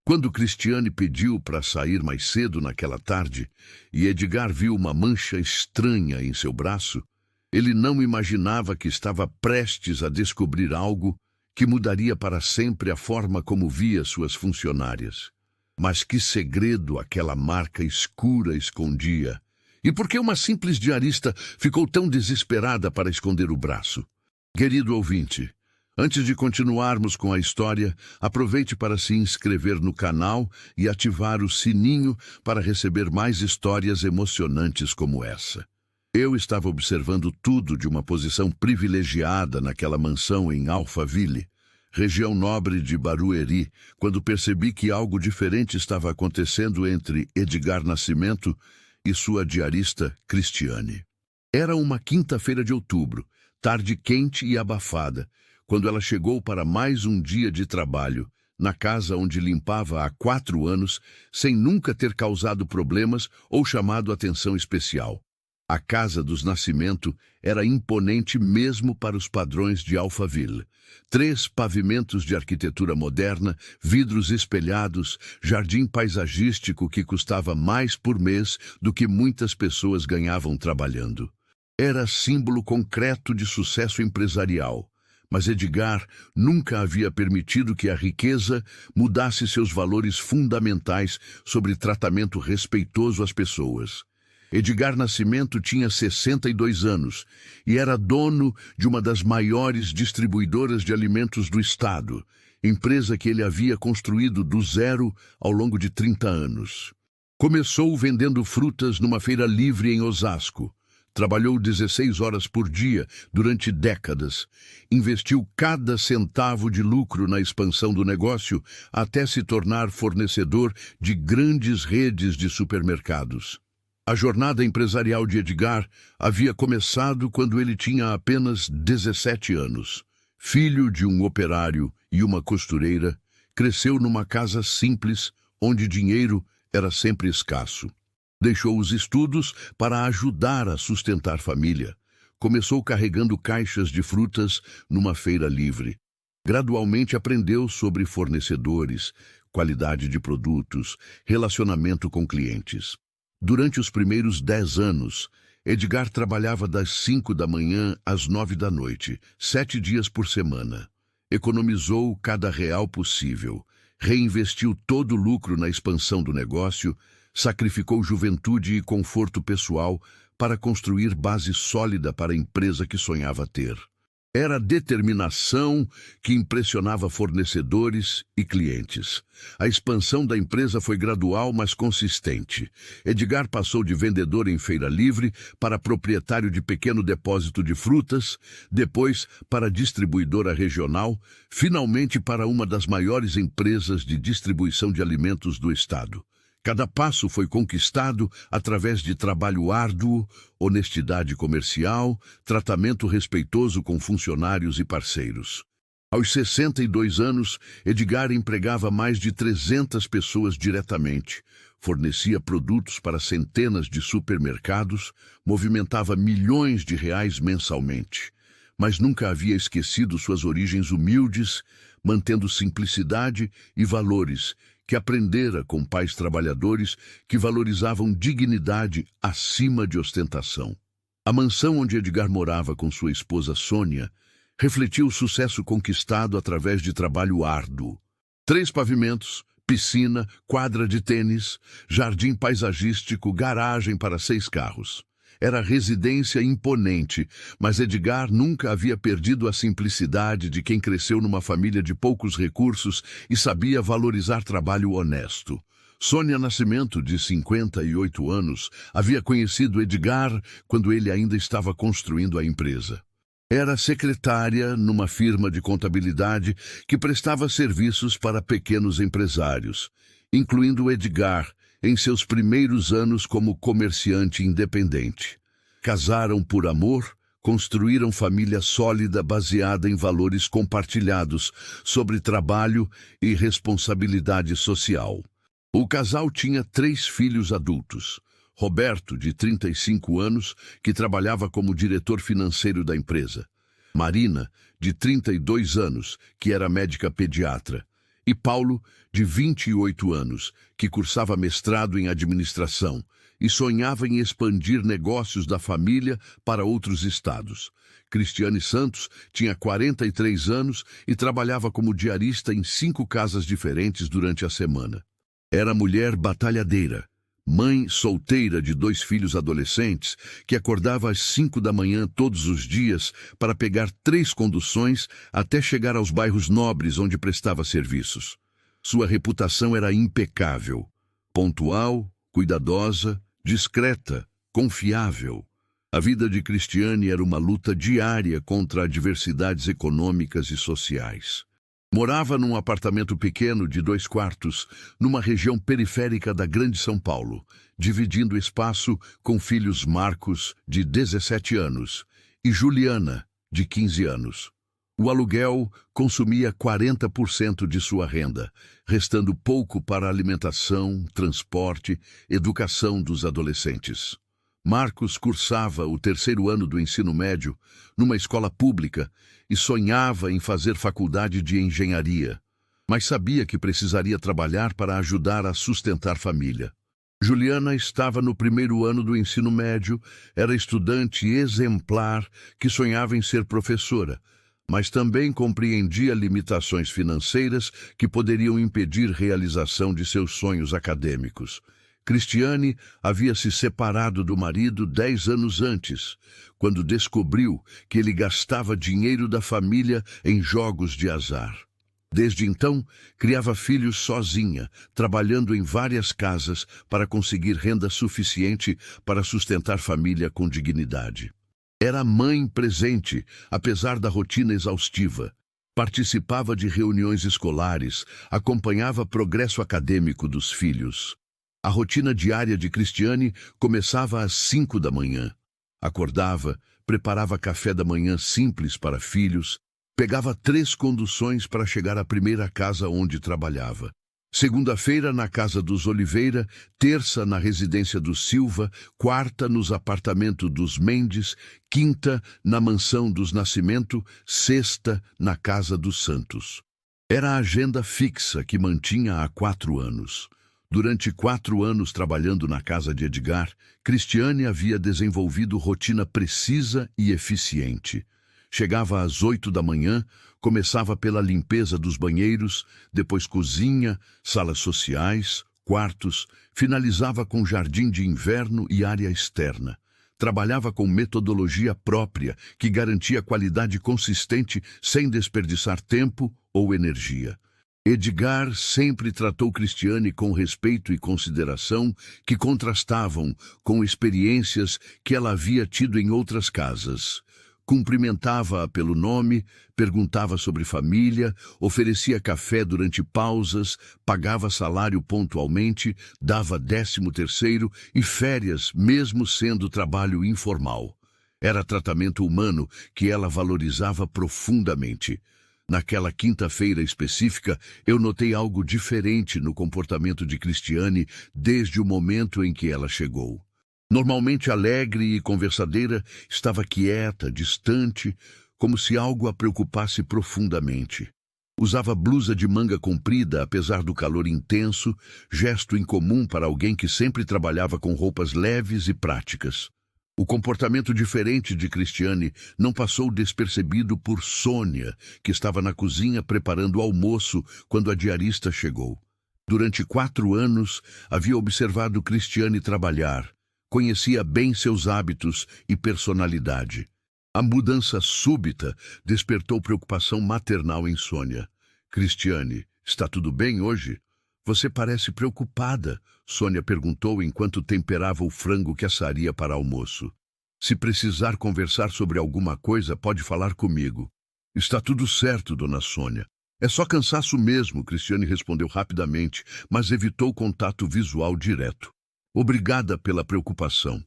Quando Cristiane pediu para sair mais cedo naquela tarde e Edgar viu uma mancha estranha em seu braço, ele não imaginava que estava prestes a descobrir algo que mudaria para sempre a forma como via suas funcionárias. Mas que segredo aquela marca escura escondia? E por que uma simples diarista ficou tão desesperada para esconder o braço? Querido ouvinte, antes de continuarmos com a história, aproveite para se inscrever no canal e ativar o sininho para receber mais histórias emocionantes como essa. Eu estava observando tudo de uma posição privilegiada naquela mansão em Alphaville, região nobre de Barueri, quando percebi que algo diferente estava acontecendo entre Edgar Nascimento e sua diarista Cristiane. Era uma quinta-feira de outubro, tarde quente e abafada, quando ela chegou para mais um dia de trabalho, na casa onde limpava há 4 anos, sem nunca ter causado problemas ou chamado atenção especial. A casa dos Nascimento era imponente mesmo para os padrões de Alphaville. 3 pavimentos de arquitetura moderna, vidros espelhados, jardim paisagístico que custava mais por mês do que muitas pessoas ganhavam trabalhando. Era símbolo concreto de sucesso empresarial. Mas Edgar nunca havia permitido que a riqueza mudasse seus valores fundamentais sobre tratamento respeitoso às pessoas. Edgar Nascimento tinha 62 anos e era dono de uma das maiores distribuidoras de alimentos do estado, empresa que ele havia construído do zero ao longo de 30 anos. Começou vendendo frutas numa feira livre em Osasco. Trabalhou 16 horas por dia durante décadas. Investiu cada centavo de lucro na expansão do negócio até se tornar fornecedor de grandes redes de supermercados. A jornada empresarial de Edgar havia começado quando ele tinha apenas 17 anos. Filho de um operário e uma costureira, cresceu numa casa simples, onde dinheiro era sempre escasso. Deixou os estudos para ajudar a sustentar família. Começou carregando caixas de frutas numa feira livre. Gradualmente aprendeu sobre fornecedores, qualidade de produtos, relacionamento com clientes. Durante os primeiros 10 anos, Edgar trabalhava das 5 da manhã às 9 da noite, 7 dias por semana. Economizou cada real possível, reinvestiu todo o lucro na expansão do negócio, sacrificou juventude e conforto pessoal para construir base sólida para a empresa que sonhava ter. Era a determinação que impressionava fornecedores e clientes. A expansão da empresa foi gradual, mas consistente. Edgar passou de vendedor em feira livre para proprietário de pequeno depósito de frutas, depois para distribuidora regional, finalmente para uma das maiores empresas de distribuição de alimentos do estado. Cada passo foi conquistado através de trabalho árduo, honestidade comercial, tratamento respeitoso com funcionários e parceiros. Aos 62 anos, Edgar empregava mais de 300 pessoas diretamente, fornecia produtos para centenas de supermercados, movimentava milhões de reais mensalmente. Mas nunca havia esquecido suas origens humildes, mantendo simplicidade e valores que aprendera com pais trabalhadores que valorizavam dignidade acima de ostentação. A mansão onde Edgar morava com sua esposa Sônia refletiu o sucesso conquistado através de trabalho árduo. 3 pavimentos, piscina, quadra de tênis, jardim paisagístico, garagem para 6 carros. Era residência imponente, mas Edgar nunca havia perdido a simplicidade de quem cresceu numa família de poucos recursos e sabia valorizar trabalho honesto. Sônia Nascimento, de 58 anos, havia conhecido Edgar quando ele ainda estava construindo a empresa. Era secretária numa firma de contabilidade que prestava serviços para pequenos empresários, incluindo Edgar, em seus primeiros anos como comerciante independente. Casaram por amor, construíram família sólida baseada em valores compartilhados sobre trabalho e responsabilidade social. O casal tinha 3 filhos adultos. Roberto, de 35 anos, que trabalhava como diretor financeiro da empresa. Marina, de 32 anos, que era médica pediatra. E Paulo, de 28 anos, que cursava mestrado em administração e sonhava em expandir negócios da família para outros estados. Cristiane Santos tinha 43 anos e trabalhava como diarista em 5 casas diferentes durante a semana. Era mulher batalhadeira, mãe solteira de 2 filhos adolescentes, que acordava às 5 da manhã todos os dias para pegar 3 conduções até chegar aos bairros nobres onde prestava serviços. Sua reputação era impecável, pontual, cuidadosa, discreta, confiável. A vida de Cristiane era uma luta diária contra adversidades econômicas e sociais. Morava num apartamento pequeno de 2 quartos, numa região periférica da Grande São Paulo, dividindo espaço com filhos Marcos, de 17 anos, e Juliana, de 15 anos. O aluguel consumia 40% de sua renda, restando pouco para alimentação, transporte, educação dos adolescentes. Marcos cursava o 3º ano do ensino médio numa escola pública e sonhava em fazer faculdade de engenharia, mas sabia que precisaria trabalhar para ajudar a sustentar a família. Juliana estava no 1º ano do ensino médio, era estudante exemplar que sonhava em ser professora, mas também compreendia limitações financeiras que poderiam impedir realização de seus sonhos acadêmicos. Cristiane havia se separado do marido 10 anos antes, quando descobriu que ele gastava dinheiro da família em jogos de azar. Desde então, criava filhos sozinha, trabalhando em várias casas para conseguir renda suficiente para sustentar família com dignidade. Era mãe presente, apesar da rotina exaustiva. Participava de reuniões escolares, acompanhava progresso acadêmico dos filhos. A rotina diária de Cristiane começava às 5 da manhã. Acordava, preparava café da manhã simples para filhos, pegava 3 conduções para chegar à primeira casa onde trabalhava. Segunda-feira na casa dos Oliveira, terça na residência dos Silva, quarta nos apartamentos dos Mendes, quinta na mansão dos Nascimento, sexta na casa dos Santos. Era a agenda fixa que mantinha há 4 anos. Durante 4 anos trabalhando na casa de Edgar, Cristiane havia desenvolvido rotina precisa e eficiente. Chegava às 8 da manhã, começava pela limpeza dos banheiros, depois cozinha, salas sociais, quartos, finalizava com jardim de inverno e área externa. Trabalhava com metodologia própria, que garantia qualidade consistente sem desperdiçar tempo ou energia. Edgar sempre tratou Cristiane com respeito e consideração que contrastavam com experiências que ela havia tido em outras casas. Cumprimentava-a pelo nome, perguntava sobre família, oferecia café durante pausas, pagava salário pontualmente, dava 13º e férias, mesmo sendo trabalho informal. Era tratamento humano que ela valorizava profundamente. Naquela quinta-feira específica, eu notei algo diferente no comportamento de Cristiane desde o momento em que ela chegou. Normalmente alegre e conversadeira, estava quieta, distante, como se algo a preocupasse profundamente. Usava blusa de manga comprida, apesar do calor intenso, gesto incomum para alguém que sempre trabalhava com roupas leves e práticas. O comportamento diferente de Cristiane não passou despercebido por Sônia, que estava na cozinha preparando o almoço quando a diarista chegou. Durante 4 anos, havia observado Cristiane trabalhar. Conhecia bem seus hábitos e personalidade. A mudança súbita despertou preocupação maternal em Sônia. Cristiane, está tudo bem hoje? Você parece preocupada, Sônia perguntou enquanto temperava o frango que assaria para almoço. Se precisar conversar sobre alguma coisa, pode falar comigo. Está tudo certo, dona Sônia. É só cansaço mesmo, Cristiane respondeu rapidamente, mas evitou contato visual direto. Obrigada pela preocupação.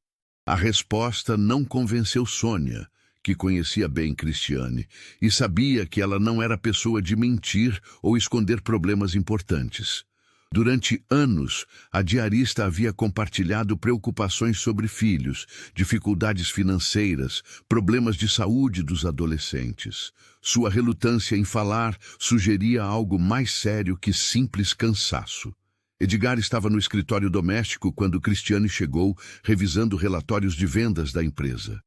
A resposta não convenceu Sônia, que conhecia bem Cristiane, e sabia que ela não era pessoa de mentir ou esconder problemas importantes. Durante anos, a diarista havia compartilhado preocupações sobre filhos, dificuldades financeiras, problemas de saúde dos adolescentes. Sua relutância em falar sugeria algo mais sério que simples cansaço. Edgar estava no escritório doméstico quando Cristiane chegou, revisando relatórios de vendas da empresa.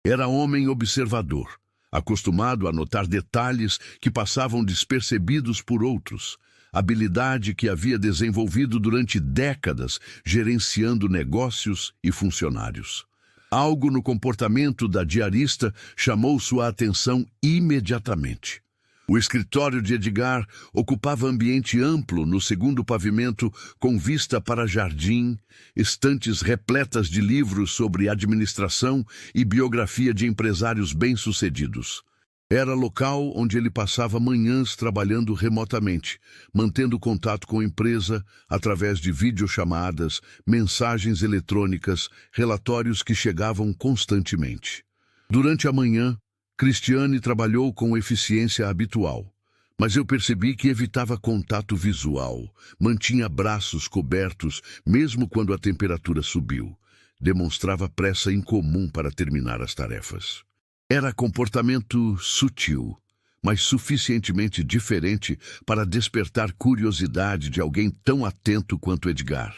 Era homem observador, acostumado a notar detalhes que passavam despercebidos por outros. Habilidade que havia desenvolvido durante décadas, gerenciando negócios e funcionários. Algo no comportamento da diarista chamou sua atenção imediatamente. O escritório de Edgar ocupava ambiente amplo no segundo pavimento, com vista para jardim, estantes repletas de livros sobre administração e biografia de empresários bem-sucedidos. Era local onde ele passava manhãs trabalhando remotamente, mantendo contato com a empresa através de videochamadas, mensagens eletrônicas, relatórios que chegavam constantemente. Durante a manhã, Cristiane trabalhou com eficiência habitual, mas eu percebi que evitava contato visual, mantinha braços cobertos mesmo quando a temperatura subiu. Demonstrava pressa incomum para terminar as tarefas. Era comportamento sutil, mas suficientemente diferente para despertar curiosidade de alguém tão atento quanto Edgar.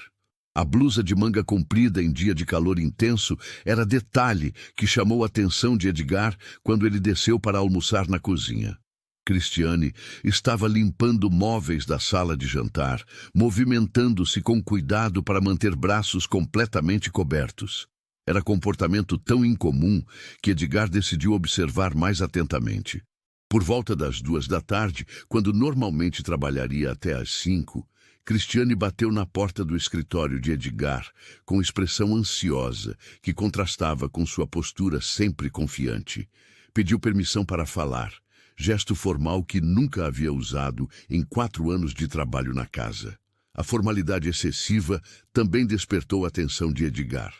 A blusa de manga comprida em dia de calor intenso era detalhe que chamou a atenção de Edgar quando ele desceu para almoçar na cozinha. Cristiane estava limpando móveis da sala de jantar, movimentando-se com cuidado para manter braços completamente cobertos. Era comportamento tão incomum que Edgar decidiu observar mais atentamente. Por volta das 2 da tarde, quando normalmente trabalharia até às 5, Cristiane bateu na porta do escritório de Edgar, com expressão ansiosa, que contrastava com sua postura sempre confiante. Pediu permissão para falar, gesto formal que nunca havia usado em 4 anos de trabalho na casa. A formalidade excessiva também despertou a atenção de Edgar.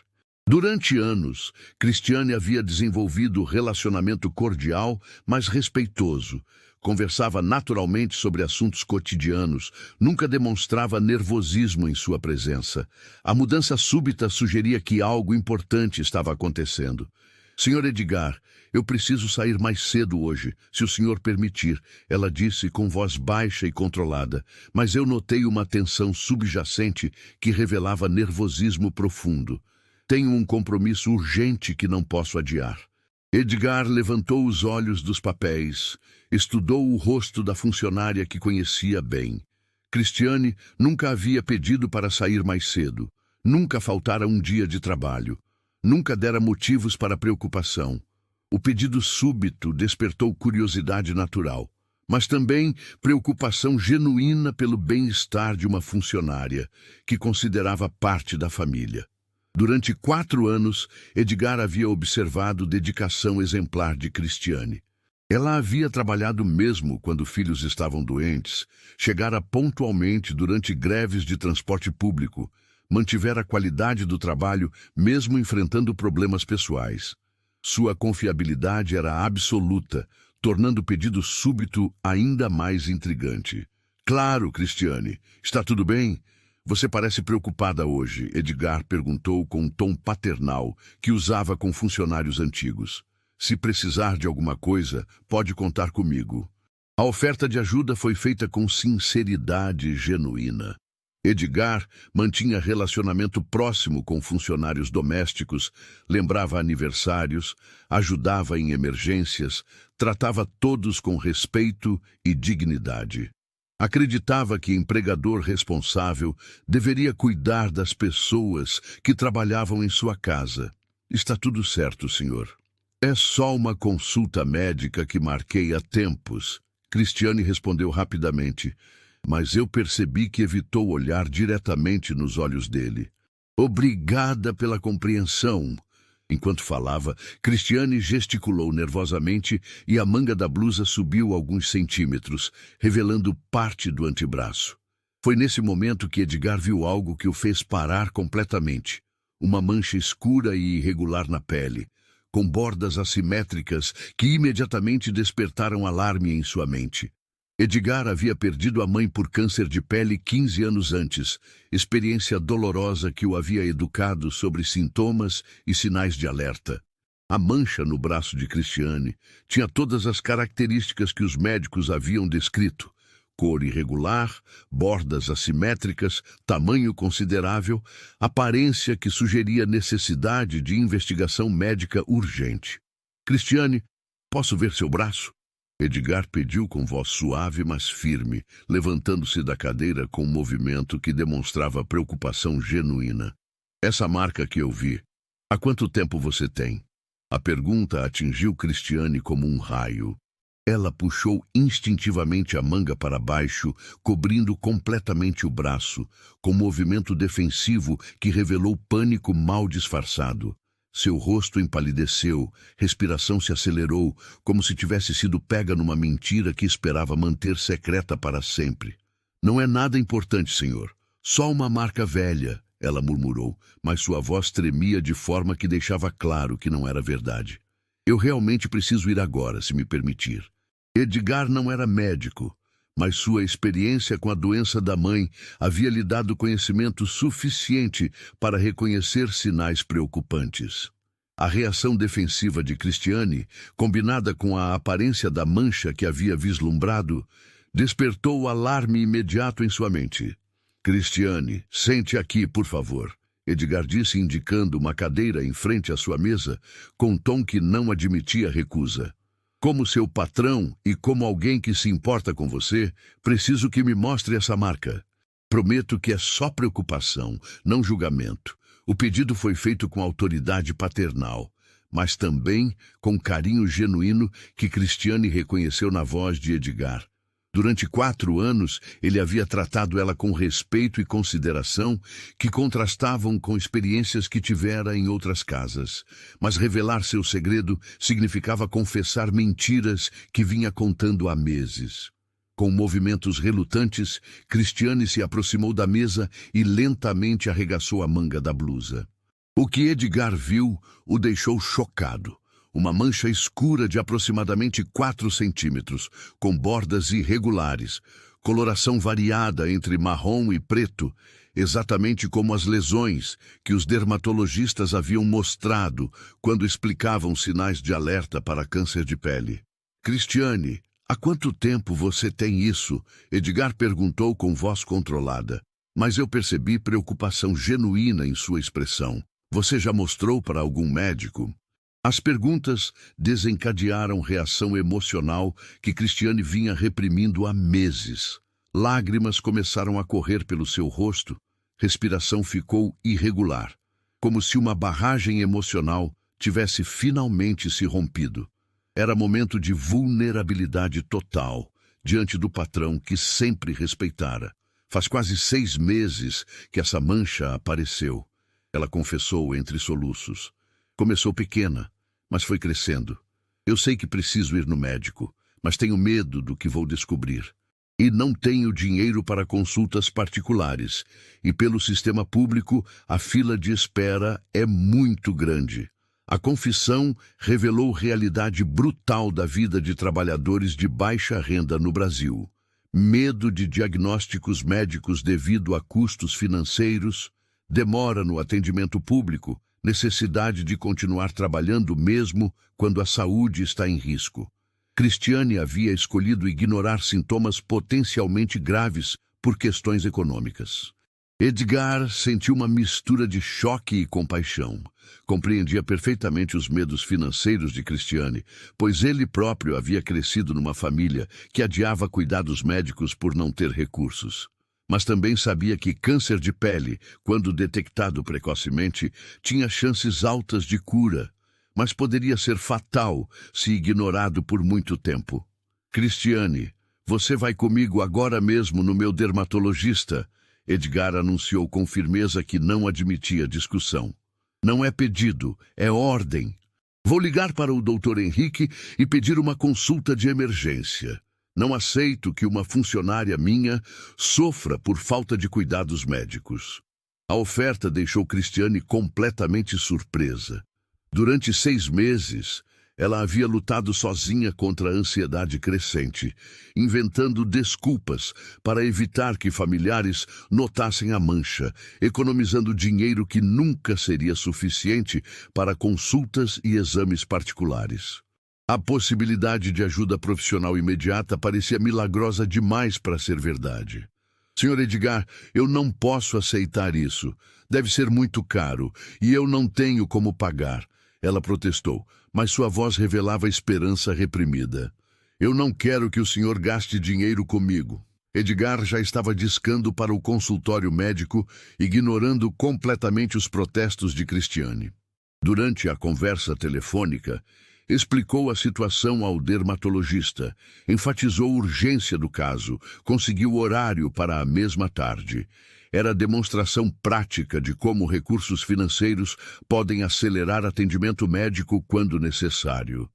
Durante anos, Cristiane havia desenvolvido relacionamento cordial, mas respeitoso. Conversava naturalmente sobre assuntos cotidianos, nunca demonstrava nervosismo em sua presença. A mudança súbita sugeria que algo importante estava acontecendo. "Senhor Edgar, eu preciso sair mais cedo hoje, se o senhor permitir", ela disse com voz baixa e controlada, mas eu notei uma tensão subjacente que revelava nervosismo profundo. "Tenho um compromisso urgente que não posso adiar." Edgar levantou os olhos dos papéis, estudou o rosto da funcionária que conhecia bem. Cristiane nunca havia pedido para sair mais cedo, nunca faltara um dia de trabalho, nunca dera motivos para preocupação. O pedido súbito despertou curiosidade natural, mas também preocupação genuína pelo bem-estar de uma funcionária que considerava parte da família. Durante 4 anos, Edgar havia observado dedicação exemplar de Cristiane. Ela havia trabalhado mesmo quando filhos estavam doentes, chegara pontualmente durante greves de transporte público, mantivera a qualidade do trabalho mesmo enfrentando problemas pessoais. Sua confiabilidade era absoluta, tornando o pedido súbito ainda mais intrigante. "Claro, Cristiane. Está tudo bem? Você parece preocupada hoje", Edgar perguntou com um tom paternal que usava com funcionários antigos. "Se precisar de alguma coisa, pode contar comigo." A oferta de ajuda foi feita com sinceridade genuína. Edgar mantinha relacionamento próximo com funcionários domésticos, lembrava aniversários, ajudava em emergências, tratava todos com respeito e dignidade. Acreditava que empregador responsável deveria cuidar das pessoas que trabalhavam em sua casa. "Está tudo certo, senhor. É só uma consulta médica que marquei há tempos", Cristiane respondeu rapidamente, mas eu percebi que evitou olhar diretamente nos olhos dele. "Obrigada pela compreensão." Enquanto falava, Cristiane gesticulou nervosamente e a manga da blusa subiu alguns centímetros, revelando parte do antebraço. Foi nesse momento que Edgar viu algo que o fez parar completamente. Uma mancha escura e irregular na pele, com bordas assimétricas que imediatamente despertaram alarme em sua mente. Edgar havia perdido a mãe por câncer de pele 15 anos antes, experiência dolorosa que o havia educado sobre sintomas e sinais de alerta. A mancha no braço de Cristiane tinha todas as características que os médicos haviam descrito: cor irregular, bordas assimétricas, tamanho considerável, aparência que sugeria necessidade de investigação médica urgente. Cristiane, posso ver seu braço? Edgar pediu com voz suave, mas firme, levantando-se da cadeira com um movimento que demonstrava preocupação genuína. Essa marca que eu vi, há quanto tempo você tem? A pergunta atingiu Cristiane como um raio. Ela puxou instintivamente a manga para baixo, cobrindo completamente o braço, com um movimento defensivo que revelou pânico mal disfarçado. Seu rosto empalideceu, respiração se acelerou, como se tivesse sido pega numa mentira que esperava manter secreta para sempre. Não é nada importante, senhor. Só uma marca velha, ela murmurou, mas sua voz tremia de forma que deixava claro que não era verdade. Eu realmente preciso ir agora, se me permitir. Edgar não era médico, mas sua experiência com a doença da mãe havia lhe dado conhecimento suficiente para reconhecer sinais preocupantes. A reação defensiva de Cristiane, combinada com a aparência da mancha que havia vislumbrado, despertou o alarme imediato em sua mente. Cristiane, sente aqui, por favor, Edgar disse, indicando uma cadeira em frente à sua mesa, com um tom que não admitia recusa. Como seu patrão e como alguém que se importa com você, preciso que me mostre essa marca. Prometo que é só preocupação, não julgamento. O pedido foi feito com autoridade paternal, mas também com carinho genuíno que Cristiane reconheceu na voz de Edgar. Durante 4 anos, ele havia tratado ela com respeito e consideração que contrastavam com experiências que tivera em outras casas. Mas revelar seu segredo significava confessar mentiras que vinha contando há meses. Com movimentos relutantes, Cristiane se aproximou da mesa e lentamente arregaçou a manga da blusa. O que Edgar viu o deixou chocado. Uma mancha escura de aproximadamente 4 centímetros, com bordas irregulares, coloração variada entre marrom e preto, exatamente como as lesões que os dermatologistas haviam mostrado quando explicavam sinais de alerta para câncer de pele. Cristiane, há quanto tempo você tem isso? Edgar perguntou com voz controlada, mas eu percebi preocupação genuína em sua expressão. Você já mostrou para algum médico? As perguntas desencadearam reação emocional que Cristiane vinha reprimindo há meses. Lágrimas começaram a correr pelo seu rosto, respiração ficou irregular, como se uma barragem emocional tivesse finalmente se rompido. Era momento de vulnerabilidade total, diante do patrão que sempre respeitara. Faz quase 6 meses que essa mancha apareceu. Ela confessou entre soluços. Começou pequena, mas foi crescendo. Eu sei que preciso ir no médico, mas tenho medo do que vou descobrir. E não tenho dinheiro para consultas particulares. E pelo sistema público, a fila de espera é muito grande. A confissão revelou realidade brutal da vida de trabalhadores de baixa renda no Brasil. Medo de diagnósticos médicos devido a custos financeiros, demora no atendimento público, necessidade de continuar trabalhando mesmo quando a saúde está em risco. Cristiane havia escolhido ignorar sintomas potencialmente graves por questões econômicas. Edgar sentiu uma mistura de choque e compaixão. Compreendia perfeitamente os medos financeiros de Cristiane, pois ele próprio havia crescido numa família que adiava cuidados médicos por não ter recursos. Mas também sabia que câncer de pele, quando detectado precocemente, tinha chances altas de cura, mas poderia ser fatal se ignorado por muito tempo. Cristiane, você vai comigo agora mesmo no meu dermatologista, Edgar anunciou com firmeza que não admitia discussão. Não é pedido, é ordem. Vou ligar para o Dr. Henrique e pedir uma consulta de emergência. Não aceito que uma funcionária minha sofra por falta de cuidados médicos. A oferta deixou Cristiane completamente surpresa. Durante 6 meses, Ela havia lutado sozinha contra a ansiedade crescente, inventando desculpas para evitar que familiares notassem a mancha, economizando dinheiro que nunca seria suficiente para consultas e exames particulares. A possibilidade de ajuda profissional imediata parecia milagrosa demais para ser verdade. Sr. Edgar, eu não posso aceitar isso. Deve ser muito caro, e eu não tenho como pagar. Ela protestou, mas sua voz revelava esperança reprimida. Eu não quero que o senhor gaste dinheiro comigo. Edgar já estava discando para o consultório médico, ignorando completamente os protestos de Cristiane. Durante a conversa telefônica, explicou a situação ao dermatologista, enfatizou a urgência do caso, conseguiu horário para a mesma tarde. Era demonstração prática de como recursos financeiros podem acelerar atendimento médico quando necessário.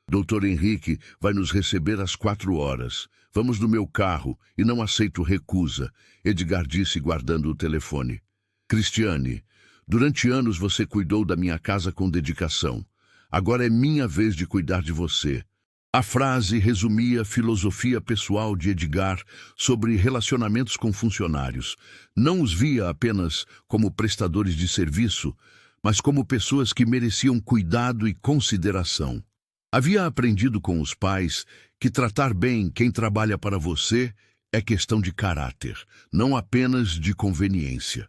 Dr. Henrique vai nos receber às 4 horas. Vamos no meu carro e não aceito recusa, Edgar disse guardando o telefone. Cristiane, durante anos você cuidou da minha casa com dedicação. Agora é minha vez de cuidar de você. A frase resumia a filosofia pessoal de Edgar sobre relacionamentos com funcionários. Não os via apenas como prestadores de serviço, mas como pessoas que mereciam cuidado e consideração. Havia aprendido com os pais que tratar bem quem trabalha para você é questão de caráter, não apenas de conveniência.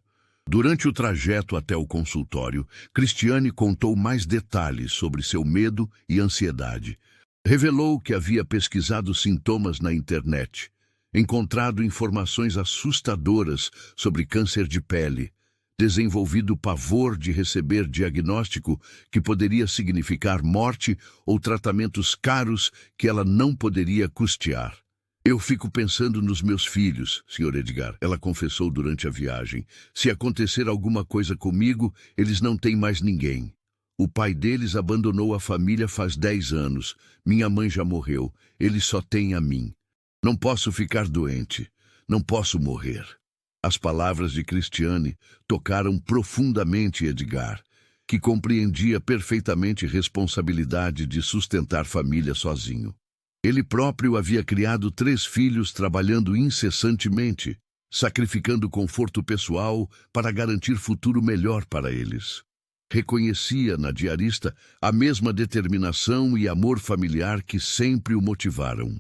Durante o trajeto até o consultório, Cristiane contou mais detalhes sobre seu medo e ansiedade. Revelou que havia pesquisado sintomas na internet, encontrado informações assustadoras sobre câncer de pele, desenvolvido pavor de receber diagnóstico que poderia significar morte ou tratamentos caros que ela não poderia custear. Eu fico pensando nos meus filhos, Sr. Edgar, ela confessou durante a viagem. Se acontecer alguma coisa comigo, eles não têm mais ninguém. O pai deles abandonou a família faz 10 anos. Minha mãe já morreu. Eles só têm a mim. Não posso ficar doente. Não posso morrer. As palavras de Cristiane tocaram profundamente Edgar, que compreendia perfeitamente a responsabilidade de sustentar família sozinho. Ele próprio havia criado 3 filhos trabalhando incessantemente, sacrificando conforto pessoal para garantir futuro melhor para eles. Reconhecia na diarista a mesma determinação e amor familiar que sempre o motivaram.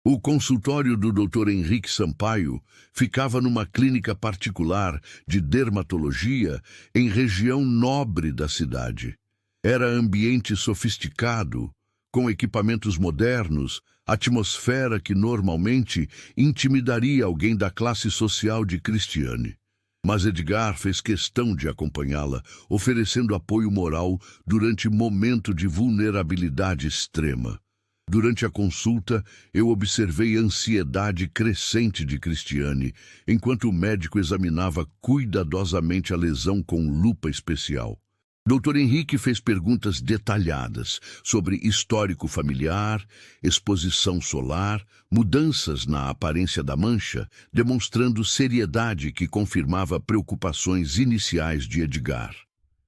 O consultório do Dr. Henrique Sampaio ficava numa clínica particular de dermatologia em região nobre da cidade. Era ambiente sofisticado, com equipamentos modernos, atmosfera que normalmente intimidaria alguém da classe social de Cristiane. Mas Edgar fez questão de acompanhá-la, oferecendo apoio moral durante momento de vulnerabilidade extrema. Durante a consulta, eu observei a ansiedade crescente de Cristiane, enquanto o médico examinava cuidadosamente a lesão com lupa especial. Dr. Henrique fez perguntas detalhadas sobre histórico familiar, exposição solar, mudanças na aparência da mancha, demonstrando seriedade que confirmava preocupações iniciais de Edgar.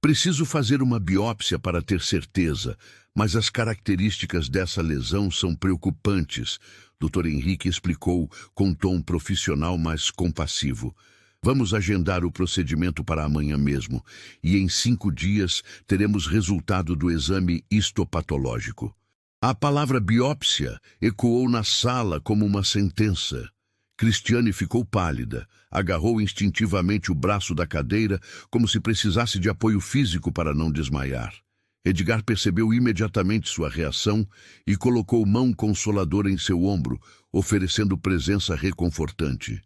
Preciso fazer uma biópsia para ter certeza, mas as características dessa lesão são preocupantes, Dr. Henrique explicou com tom profissional mais compassivo. Vamos agendar o procedimento para amanhã mesmo, e em 5 dias teremos resultado do exame histopatológico. A palavra biópsia ecoou na sala como uma sentença. Cristiane ficou pálida, agarrou instintivamente o braço da cadeira como se precisasse de apoio físico para não desmaiar. Edgar percebeu imediatamente sua reação e colocou mão consoladora em seu ombro, oferecendo presença reconfortante.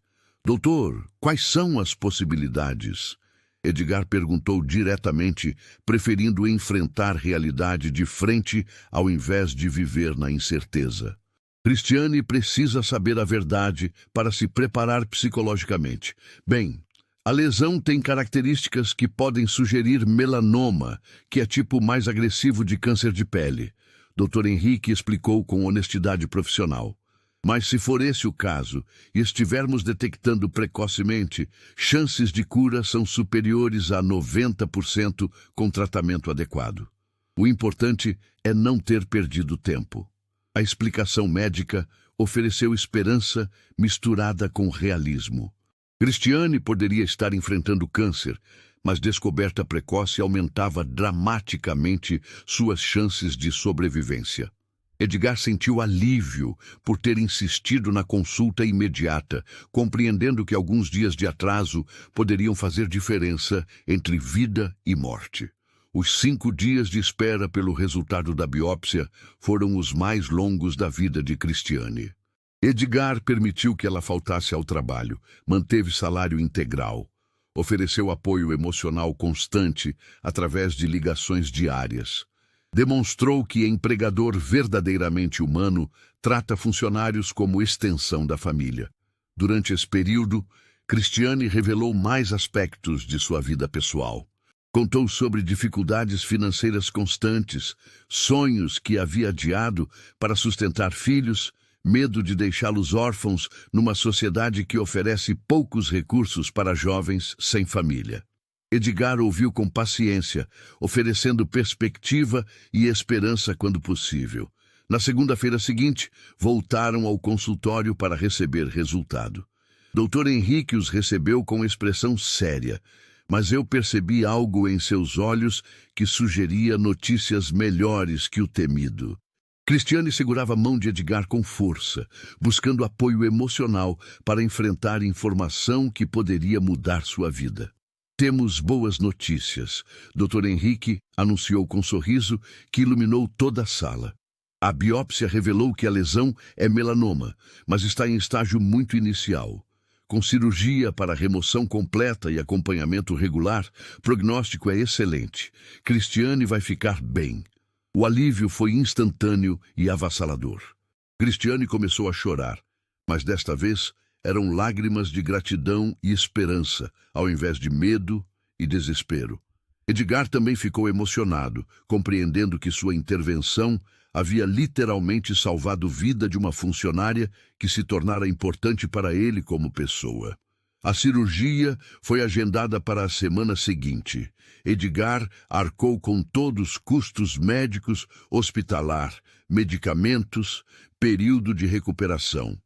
Doutor, quais são as possibilidades? Edgar perguntou diretamente, preferindo enfrentar a realidade de frente ao invés de viver na incerteza. Cristiane precisa saber a verdade para se preparar psicologicamente. Bem, a lesão tem características que podem sugerir melanoma, que é tipo mais agressivo de câncer de pele. Dr. Henrique explicou com honestidade profissional. Mas se for esse o caso, e estivermos detectando precocemente, chances de cura são superiores a 90% com tratamento adequado. O importante é não ter perdido tempo. A explicação médica ofereceu esperança misturada com realismo. Cristiane poderia estar enfrentando câncer, mas descoberta precoce aumentava dramaticamente suas chances de sobrevivência. Edgar sentiu alívio por ter insistido na consulta imediata, compreendendo que alguns dias de atraso poderiam fazer diferença entre vida e morte. Os 5 dias de espera pelo resultado da biópsia foram os mais longos da vida de Cristiane. Edgar permitiu que ela faltasse ao trabalho, manteve salário integral, ofereceu apoio emocional constante através de ligações diárias. Demonstrou que empregador verdadeiramente humano trata funcionários como extensão da família. Durante esse período, Cristiane revelou mais aspectos de sua vida pessoal. Contou sobre dificuldades financeiras constantes, sonhos que havia adiado para sustentar filhos, medo de deixá-los órfãos numa sociedade que oferece poucos recursos para jovens sem família. Edgar ouviu com paciência, oferecendo perspectiva e esperança quando possível. Na segunda-feira seguinte, voltaram ao consultório para receber resultado. Dr. Henrique os recebeu com expressão séria, mas eu percebi algo em seus olhos que sugeria notícias melhores que o temido. Cristiane segurava a mão de Edgar com força, buscando apoio emocional para enfrentar informação que poderia mudar sua vida. Temos boas notícias, Dr. Henrique anunciou com sorriso que iluminou toda a sala. A biópsia revelou que a lesão é melanoma, mas está em estágio muito inicial. Com cirurgia para remoção completa e acompanhamento regular, o prognóstico é excelente. Cristiane vai ficar bem. O alívio foi instantâneo e avassalador. Cristiane começou a chorar, mas desta vez eram lágrimas de gratidão e esperança, ao invés de medo e desespero. Edgar também ficou emocionado, compreendendo que sua intervenção havia literalmente salvado a vida de uma funcionária que se tornara importante para ele como pessoa. A cirurgia foi agendada para a semana seguinte. Edgar arcou com todos os custos médicos, hospitalar, medicamentos, período de recuperação.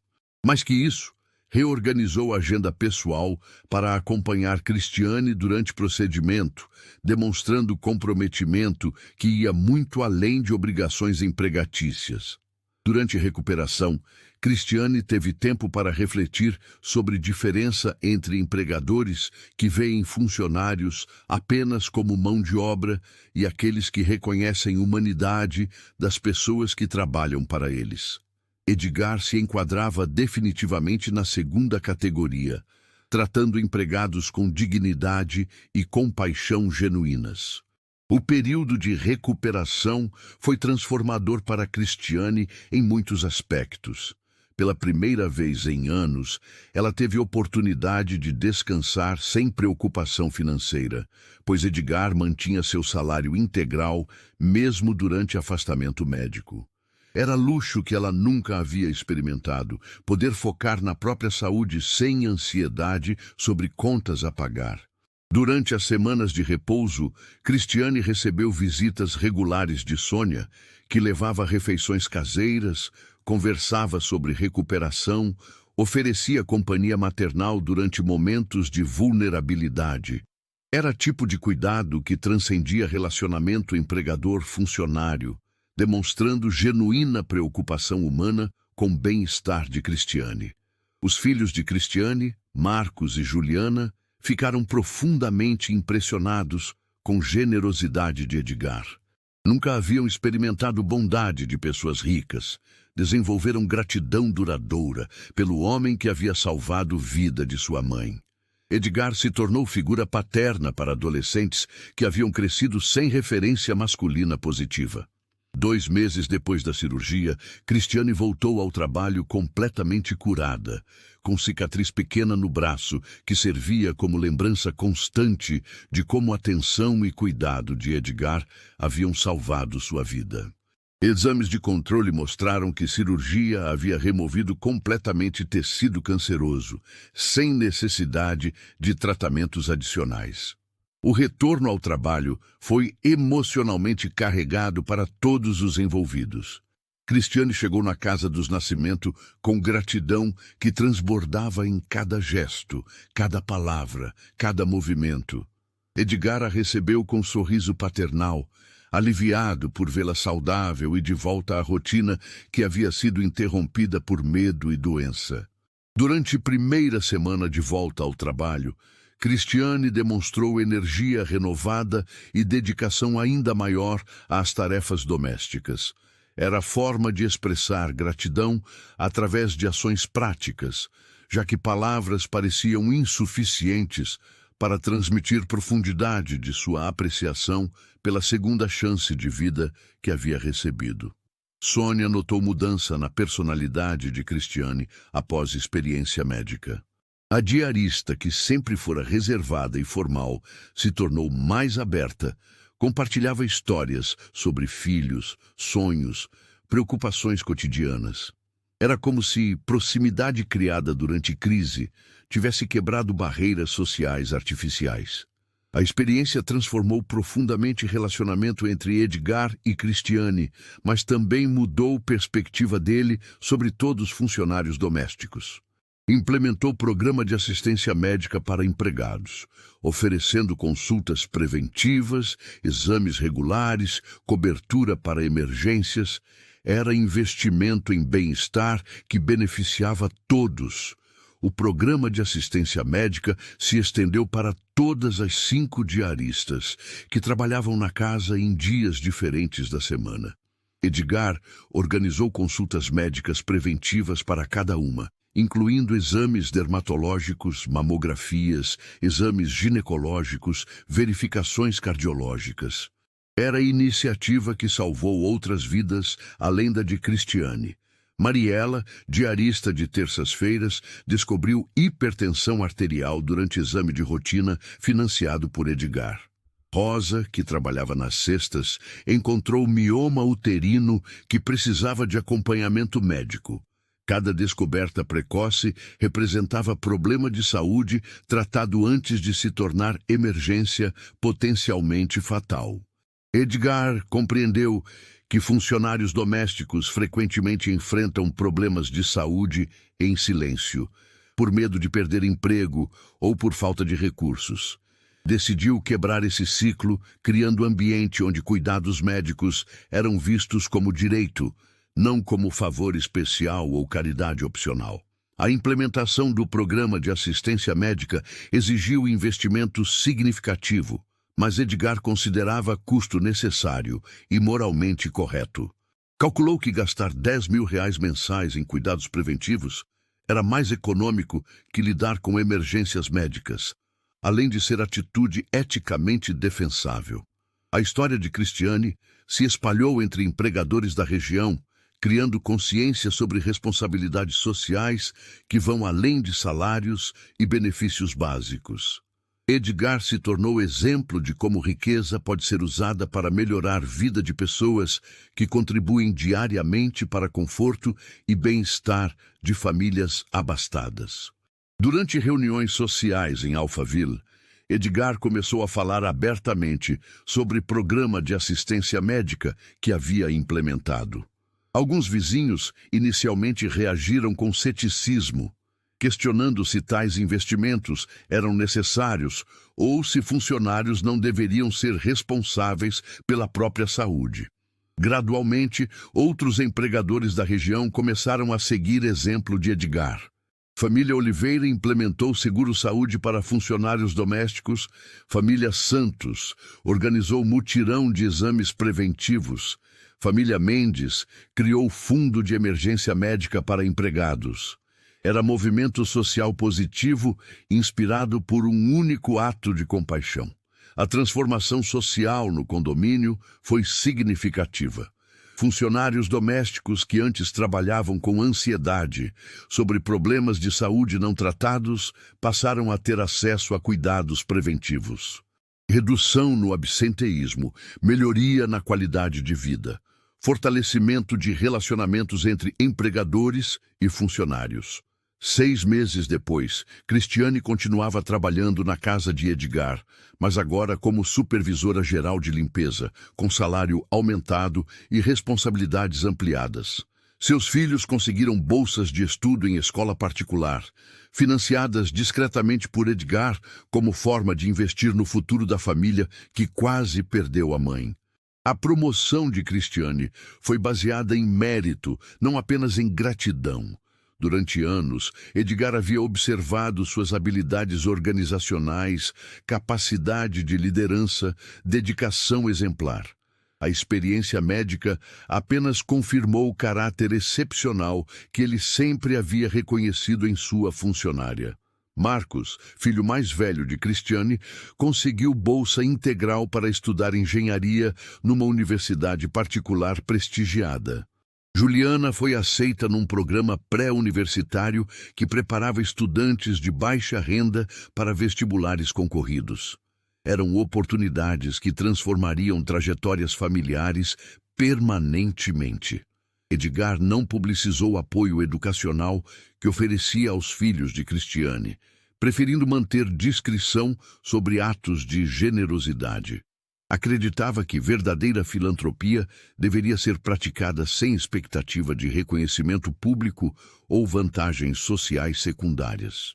Mais que isso, reorganizou a agenda pessoal para acompanhar Cristiane durante o procedimento, demonstrando comprometimento que ia muito além de obrigações empregatícias. Durante a recuperação, Cristiane teve tempo para refletir sobre a diferença entre empregadores que veem funcionários apenas como mão de obra e aqueles que reconhecem a humanidade das pessoas que trabalham para eles. Edgar se enquadrava definitivamente na segunda categoria, tratando empregados com dignidade e compaixão genuínas. O período de recuperação foi transformador para Cristiane em muitos aspectos. Pela primeira vez em anos, ela teve oportunidade de descansar sem preocupação financeira, pois Edgar mantinha seu salário integral mesmo durante afastamento médico. Era luxo que ela nunca havia experimentado, poder focar na própria saúde sem ansiedade sobre contas a pagar. Durante as semanas de repouso, Cristiane recebeu visitas regulares de Sônia, que levava refeições caseiras, conversava sobre recuperação, oferecia companhia maternal durante momentos de vulnerabilidade. Era tipo de cuidado que transcendia relacionamento empregador-funcionário, demonstrando genuína preocupação humana com o bem-estar de Cristiane. Os filhos de Cristiane, Marcos e Juliana, ficaram profundamente impressionados com a generosidade de Edgar. Nunca haviam experimentado bondade de pessoas ricas. Desenvolveram gratidão duradoura pelo homem que havia salvado a vida de sua mãe. Edgar se tornou figura paterna para adolescentes que haviam crescido sem referência masculina positiva. 2 meses depois da cirurgia, Cristiane voltou ao trabalho completamente curada, com cicatriz pequena no braço que servia como lembrança constante de como a atenção e cuidado de Edgar haviam salvado sua vida. Exames de controle mostraram que a cirurgia havia removido completamente tecido canceroso, sem necessidade de tratamentos adicionais. O retorno ao trabalho foi emocionalmente carregado para todos os envolvidos. Cristiane chegou na casa dos Nascimento com gratidão que transbordava em cada gesto, cada palavra, cada movimento. Edgar a recebeu com um sorriso paternal, aliviado por vê-la saudável e de volta à rotina que havia sido interrompida por medo e doença. Durante a primeira semana de volta ao trabalho, Cristiane demonstrou energia renovada e dedicação ainda maior às tarefas domésticas. Era a forma de expressar gratidão através de ações práticas, já que palavras pareciam insuficientes para transmitir profundidade de sua apreciação pela segunda chance de vida que havia recebido. Sônia notou mudança na personalidade de Cristiane após experiência médica. A diarista, que sempre fora reservada e formal, se tornou mais aberta, compartilhava histórias sobre filhos, sonhos, preocupações cotidianas. Era como se proximidade criada durante crise tivesse quebrado barreiras sociais artificiais. A experiência transformou profundamente o relacionamento entre Edgar e Cristiane, mas também mudou a perspectiva dele sobre todos os funcionários domésticos. Implementou programa de assistência médica para empregados, oferecendo consultas preventivas, exames regulares, cobertura para emergências. Era investimento em bem-estar que beneficiava todos. O programa de assistência médica se estendeu para todas as 5 diaristas que trabalhavam na casa em dias diferentes da semana. Edgar organizou consultas médicas preventivas para cada uma, incluindo exames dermatológicos, mamografias, exames ginecológicos, verificações cardiológicas. Era a iniciativa que salvou outras vidas além da de Cristiane. Mariela, diarista de terças-feiras, descobriu hipertensão arterial durante exame de rotina financiado por Edgar. Rosa, que trabalhava nas sextas, encontrou mioma uterino que precisava de acompanhamento médico. Cada descoberta precoce representava problema de saúde tratado antes de se tornar emergência potencialmente fatal. Edgar compreendeu que funcionários domésticos frequentemente enfrentam problemas de saúde em silêncio, por medo de perder emprego ou por falta de recursos. Decidiu quebrar esse ciclo, criando um ambiente onde cuidados médicos eram vistos como direito, não como favor especial ou caridade opcional. A implementação do programa de assistência médica exigiu investimento significativo, mas Edgar considerava custo necessário e moralmente correto. Calculou que gastar R$ 10.000 mensais em cuidados preventivos era mais econômico que lidar com emergências médicas, além de ser atitude eticamente defensável. A história de Cristiane se espalhou entre empregadores da região, criando consciência sobre responsabilidades sociais que vão além de salários e benefícios básicos. Edgar se tornou exemplo de como riqueza pode ser usada para melhorar a vida de pessoas que contribuem diariamente para conforto e bem-estar de famílias abastadas. Durante reuniões sociais em Alphaville, Edgar começou a falar abertamente sobre o programa de assistência médica que havia implementado. Alguns vizinhos inicialmente reagiram com ceticismo, questionando se tais investimentos eram necessários ou se funcionários não deveriam ser responsáveis pela própria saúde. Gradualmente, outros empregadores da região começaram a seguir exemplo de Edgar. Família Oliveira implementou seguro-saúde para funcionários domésticos. Família Santos organizou mutirão de exames preventivos. Família Mendes criou fundo de emergência médica para empregados. Era movimento social positivo, inspirado por um único ato de compaixão. A transformação social no condomínio foi significativa. Funcionários domésticos que antes trabalhavam com ansiedade sobre problemas de saúde não tratados passaram a ter acesso a cuidados preventivos. Redução no absenteísmo, melhoria na qualidade de vida, fortalecimento de relacionamentos entre empregadores e funcionários. 6 meses depois, Cristiane continuava trabalhando na casa de Edgar, mas agora como supervisora geral de limpeza, com salário aumentado e responsabilidades ampliadas. Seus filhos conseguiram bolsas de estudo em escola particular, financiadas discretamente por Edgar como forma de investir no futuro da família que quase perdeu a mãe. A promoção de Cristiane foi baseada em mérito, não apenas em gratidão. Durante anos, Edgar havia observado suas habilidades organizacionais, capacidade de liderança, dedicação exemplar. A experiência médica apenas confirmou o caráter excepcional que ele sempre havia reconhecido em sua funcionária. Marcos, filho mais velho de Cristiane, conseguiu bolsa integral para estudar engenharia numa universidade particular prestigiada. Juliana foi aceita num programa pré-universitário que preparava estudantes de baixa renda para vestibulares concorridos. Eram oportunidades que transformariam trajetórias familiares permanentemente. Edgar não publicizou o apoio educacional que oferecia aos filhos de Cristiane, preferindo manter discrição sobre atos de generosidade. Acreditava que verdadeira filantropia deveria ser praticada sem expectativa de reconhecimento público ou vantagens sociais secundárias.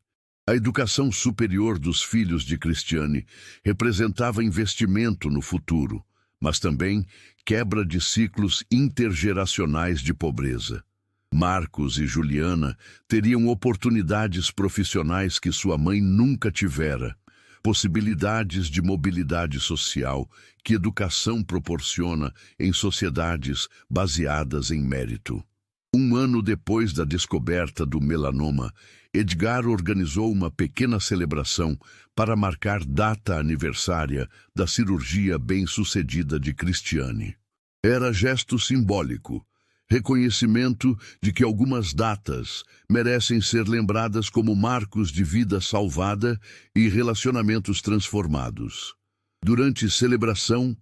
A educação superior dos filhos de Cristiane representava investimento no futuro, mas também quebra de ciclos intergeracionais de pobreza. Marcos e Juliana teriam oportunidades profissionais que sua mãe nunca tivera, possibilidades de mobilidade social que educação proporciona em sociedades baseadas em mérito. 1 ano depois da descoberta do melanoma, Edgar organizou uma pequena celebração para marcar data aniversária da cirurgia bem-sucedida de Cristiane. Era gesto simbólico, reconhecimento de que algumas datas merecem ser lembradas como marcos de vida salvada e relacionamentos transformados. Durante celebração,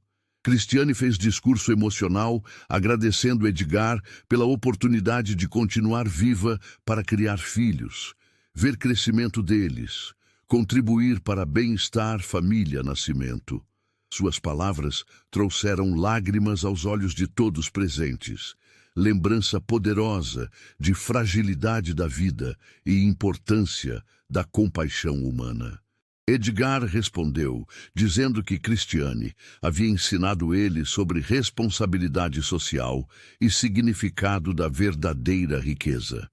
Cristiane fez discurso emocional agradecendo Edgar pela oportunidade de continuar viva para criar filhos, ver crescimento deles, contribuir para bem-estar, família, nascimento. Suas palavras trouxeram lágrimas aos olhos de todos presentes, lembrança poderosa de fragilidade da vida e importância da compaixão humana. Edgar respondeu, dizendo que Cristiane havia ensinado ele sobre responsabilidade social e significado da verdadeira riqueza.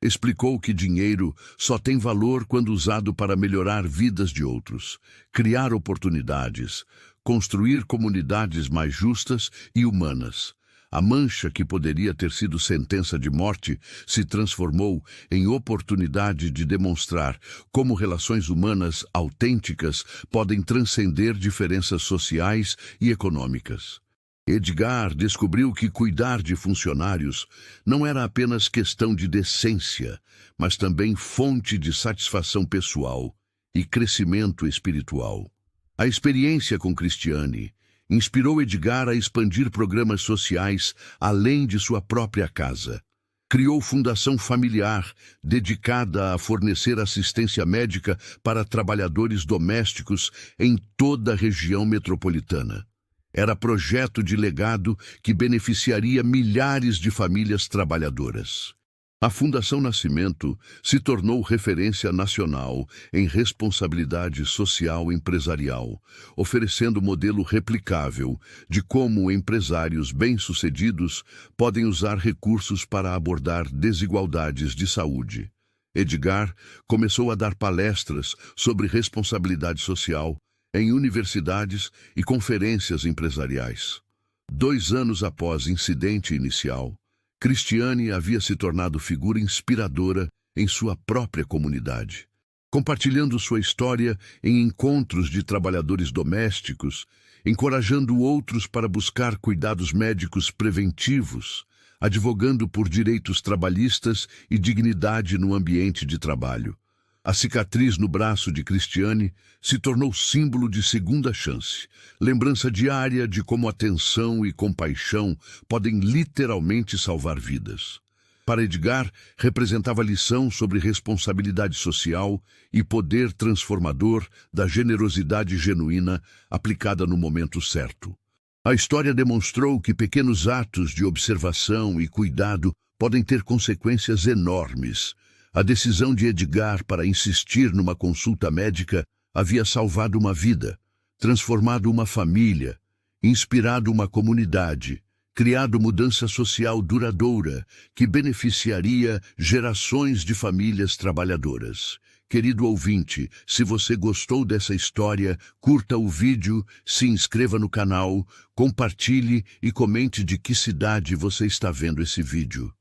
Explicou que dinheiro só tem valor quando usado para melhorar vidas de outros, criar oportunidades, construir comunidades mais justas e humanas. A mancha que poderia ter sido sentença de morte se transformou em oportunidade de demonstrar como relações humanas autênticas podem transcender diferenças sociais e econômicas. Edgar descobriu que cuidar de funcionários não era apenas questão de decência, mas também fonte de satisfação pessoal e crescimento espiritual. A experiência com Cristiane inspirou Edgar a expandir programas sociais além de sua própria casa. Criou fundação familiar dedicada a fornecer assistência médica para trabalhadores domésticos em toda a região metropolitana. Era projeto de legado que beneficiaria milhares de famílias trabalhadoras. A Fundação Nascimento se tornou referência nacional em responsabilidade social empresarial, oferecendo modelo replicável de como empresários bem-sucedidos podem usar recursos para abordar desigualdades de saúde. Edgar começou a dar palestras sobre responsabilidade social em universidades e conferências empresariais. 2 anos após o incidente inicial, Cristiane havia se tornado figura inspiradora em sua própria comunidade, compartilhando sua história em encontros de trabalhadores domésticos, encorajando outros para buscar cuidados médicos preventivos, advogando por direitos trabalhistas e dignidade no ambiente de trabalho. A cicatriz no braço de Cristiane se tornou símbolo de segunda chance, lembrança diária de como atenção e compaixão podem literalmente salvar vidas. Para Edgar, representava lição sobre responsabilidade social e poder transformador da generosidade genuína aplicada no momento certo. A história demonstrou que pequenos atos de observação e cuidado podem ter consequências enormes. A decisão de Edgar para insistir numa consulta médica havia salvado uma vida, transformado uma família, inspirado uma comunidade, criado mudança social duradoura que beneficiaria gerações de famílias trabalhadoras. Querido ouvinte, se você gostou dessa história, curta o vídeo, se inscreva no canal, compartilhe e comente de que cidade você está vendo esse vídeo.